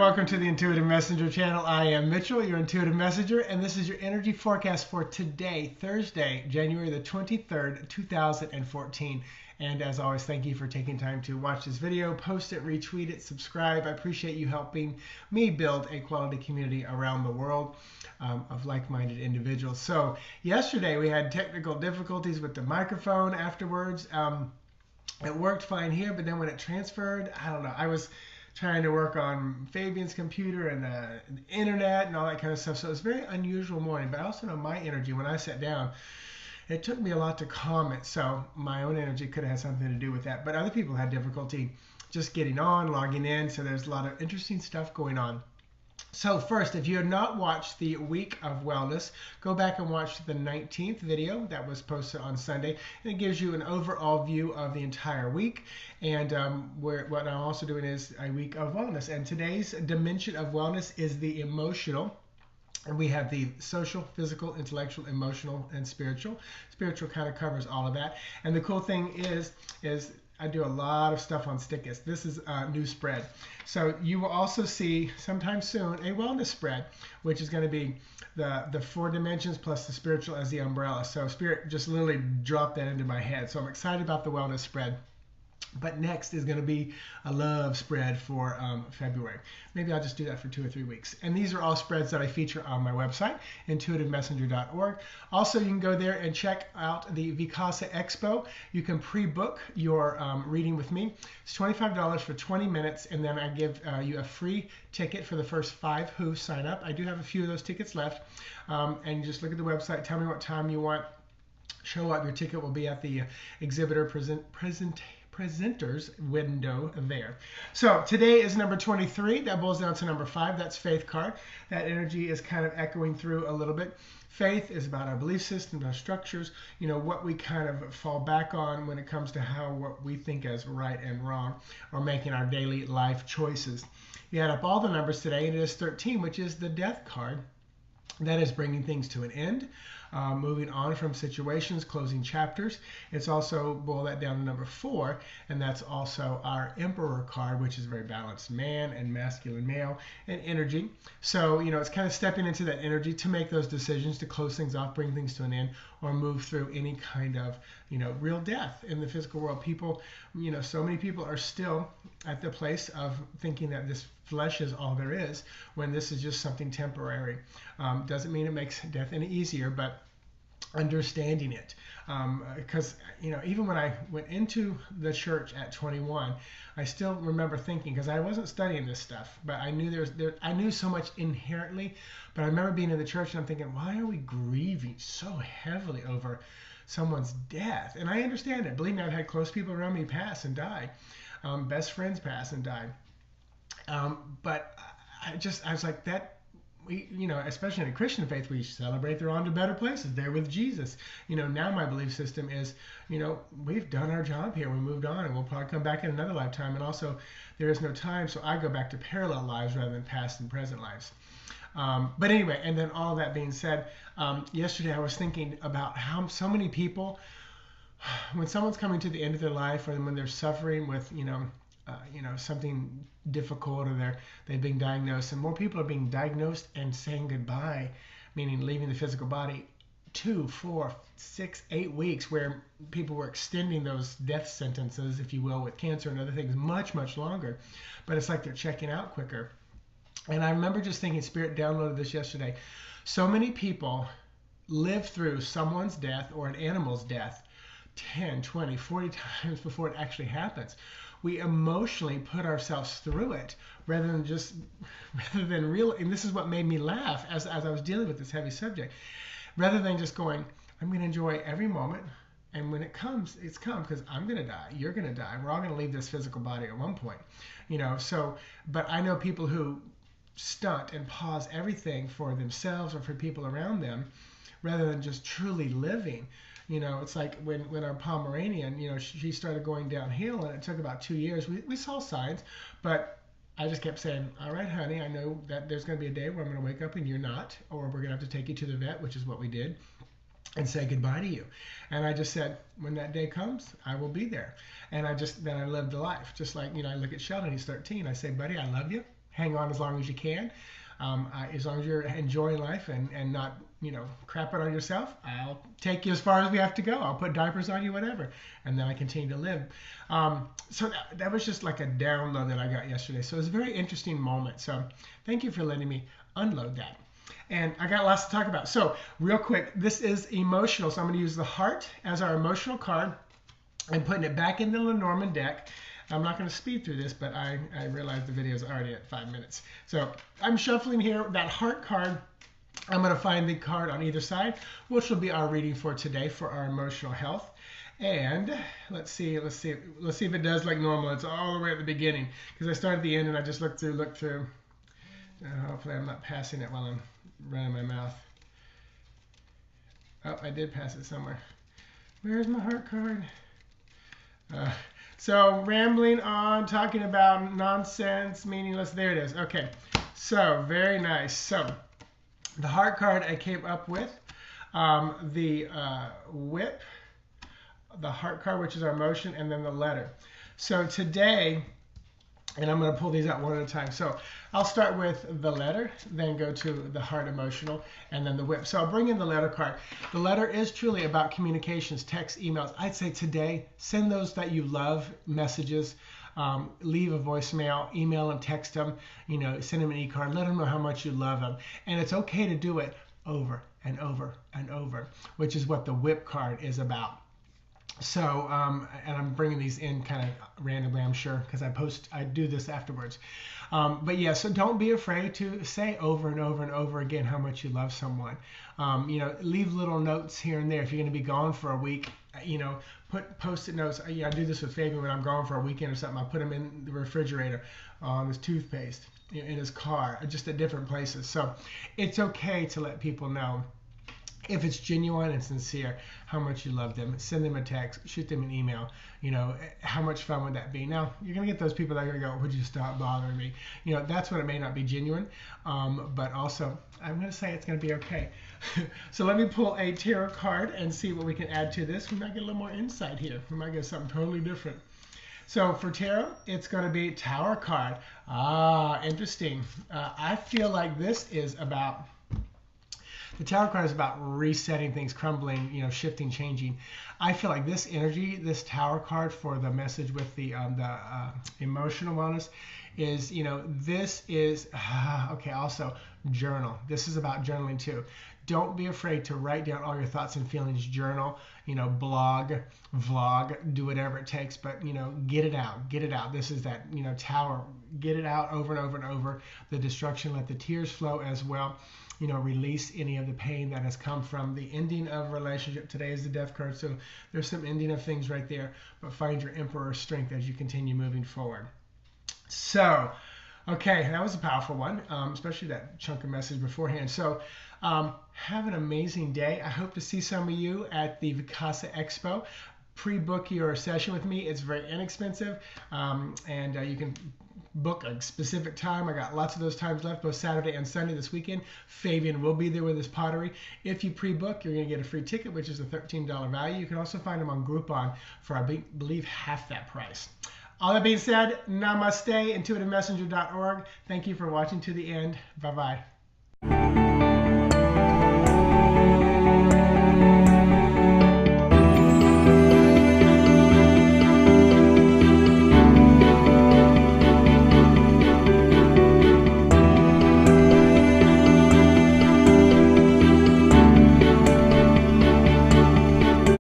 welcome to the Intuitive Messenger channel. I am Mitchell, your Intuitive Messenger, and this is your energy forecast for today, Thursday, January the 23rd, 2014. And as always, thank you for taking time to watch this video, post it, retweet it, subscribe. I appreciate you helping me build a quality community around the world of like-minded individuals. So yesterday we had technical difficulties with the microphone afterwards. It worked fine here, but then when it transferred, I don't know, I was trying to work on Fabian's computer and the internet and all that kind of stuff. So it was a very unusual morning, but I also know my energy when I sat down, it took me a lot to calm it. So my own energy could have had something to do with that, but other people had difficulty just getting on, logging in. So there's a lot of interesting stuff going on. So first, if you have not watched the Week of Wellness, go back and watch the 19th video that was posted on Sunday. And it gives you an overall view of the entire week. And what I'm also doing is a Week of Wellness. And today's dimension of wellness is the emotional. And we have the social, physical, intellectual, emotional, and spiritual. Spiritual kind of covers all of that. And the cool thing is I do a lot of stuff on Stickist. This is a new spread. So you will also see sometime soon a wellness spread, which is going to be the 4 dimensions plus the spiritual as the umbrella. So Spirit just literally dropped that into my head. So I'm excited about the wellness spread. But next is going to be a love spread for February. Maybe I'll just do that for 2 or 3 weeks. And these are all spreads that I feature on my website, intuitivemessenger.org. Also, you can go there and check out the Vicasa Expo. You can pre-book your reading with me. It's $25 for 20 minutes, and then I give you a free ticket for the first 5 who sign up. I do have a few of those tickets left. And you just look at the website, tell me what time you want. Show up. Your ticket will be at the exhibitor presenters window there. So today is number 23. That boils down to number 5. That's faith card. That energy is kind of echoing through a little bit. Faith is about our belief systems, our structures, you know, what we kind of fall back on when it comes to what we think as right and wrong, or making our daily life choices. You add up all the numbers today, and it is 13, which is the death card. That is bringing things to an end, moving on from situations, closing chapters. It's also, boil that down to number 4, and that's also our Emperor card, which is a very balanced man and masculine male and energy. So, you know, it's kind of stepping into that energy to make those decisions, to close things off, bring things to an end, or move through any kind of, you know, real death in the physical world. People, you know, so many people are still at the place of thinking that this flesh is all there is, when this is just something temporary. Doesn't mean it makes death any easier, but understanding it. Because, you know, even when I went into the church at 21, I still remember thinking, because I wasn't studying this stuff, but I knew I knew so much inherently, but I remember being in the church and I'm thinking, why are we grieving so heavily over someone's death? And I understand it. Believe me, I've had close people around me pass and die. Best friends pass and die. But I was like, that, you know, especially in a Christian faith, we celebrate they're on to better places. They're with Jesus. You know, now my belief system is, you know, we've done our job here. We moved on, and we'll probably come back in another lifetime. And also, there is no time, so I go back to parallel lives rather than past and present lives. But anyway, and then all that being said, yesterday I was thinking about how so many people, when someone's coming to the end of their life, or when they're suffering with, you know, something difficult, or they've been diagnosed, and more people are being diagnosed and saying goodbye, meaning leaving the physical body, 2, 4, 6, 8 weeks, where people were extending those death sentences, if you will, with cancer and other things, much, much longer. But it's like they're checking out quicker. And I remember just thinking, Spirit downloaded this yesterday, so many people live through someone's death or an animal's death 10, 20, 40 times before it actually happens. We emotionally put ourselves through it rather than real. And this is what made me laugh as I was dealing with this heavy subject. Rather than just going, I'm going to enjoy every moment, and when it comes, it's come, because I'm going to die. You're going to die. We're all going to leave this physical body at one point, you know. So, but I know people who stunt and pause everything for themselves or for people around them, rather than just truly living. You know, it's like when our Pomeranian, you know, she started going downhill, and it took about 2 years. We saw signs, but I just kept saying, all right, honey, I know that there's going to be a day where I'm going to wake up and you're not, or we're going to have to take you to the vet, which is what we did, and say goodbye to you. And I just said, when that day comes, I will be there. And then I lived a life. Just like, you know, I look at Sheldon, he's 13. I say, buddy, I love you. hang on as long as you can. As long as you're enjoying life and not, crapping on yourself, I'll take you as far as we have to go. I'll put diapers on you, whatever, and then I continue to live. So that was just like a download that I got yesterday. So it was a very interesting moment. So thank you for letting me unload that. And I got lots to talk about. So real quick, this is emotional. So I'm going to use the heart as our emotional card. I'm putting it back in the Lenormand deck. I'm not going to speed through this, but I realize the video is already at 5 minutes. So I'm shuffling here that heart card. I'm going to find the card on either side, which will be our reading for today for our emotional health. And let's see if it does like normal. It's all the way at the beginning because I started at the end and I just looked through. Hopefully I'm not passing it while I'm running my mouth. Oh, I did pass it somewhere. Where's my heart card? So rambling on, talking about nonsense, meaningless. There it is. Okay. So very nice. So the heart card I came up with, the whip, the heart card, which is our emotion, and then the letter. So today, and I'm going to pull these out one at a time. So I'll start with the letter, then go to the heart emotional, and then the whip. So I'll bring in the letter card. The letter is truly about communications, text, emails. I'd say today, send those that you love messages. Leave a voicemail, email them, text them, send them an e-card, let them know how much you love them. And it's okay to do it over and over and over, which is what the whip card is about. So, and I'm bringing these in kind of randomly, I'm sure, because I do this afterwards. But yeah, so don't be afraid to say over and over and over again how much you love someone. Leave little notes here and there. If you're going to be gone for a week, put post-it notes. I do this with Fabian when I'm gone for a weekend or something. I put them in the refrigerator, on his toothpaste, in his car, just at different places. So it's okay to let people know, if it's genuine and sincere, how much you love them. Send them a text, shoot them an email. How much fun would that be? Now, you're going to get those people that are going to go, would you stop bothering me? That's when it may not be genuine. But also, I'm going to say it's going to be okay. So let me pull a tarot card and see what we can add to this. We might get a little more insight here. We might get something totally different. So for tarot, it's going to be Tower card. Interesting. I feel like this is about... The Tower card is about resetting things, crumbling, shifting, changing. I feel like this energy, this Tower card for the message with the emotional wellness is, this is, okay, also journal. This is about journaling too. Don't be afraid to write down all your thoughts and feelings, journal, blog, vlog, do whatever it takes, but, get it out, get it out. This is that, Tower, get it out over and over and over. The destruction, let the tears flow as well. Release any of the pain that has come from the ending of a relationship. Today is the Death card, so there's some ending of things right there, but find your Emperor's strength as you continue moving forward. So, okay, that was a powerful one, especially that chunk of message beforehand. So, have an amazing day. I hope to see some of you at the Vacasa Expo. Pre-book your session with me. It's very inexpensive, and you can book a specific time. I got lots of those times left, both Saturday and Sunday this weekend. Fabian will be there with his pottery. If you pre-book, you're going to get a free ticket, which is a $13 value. You can also find them on Groupon for, I believe, half that price. All that being said, namaste, intuitivemessenger.org. Thank you for watching to the end. Bye-bye.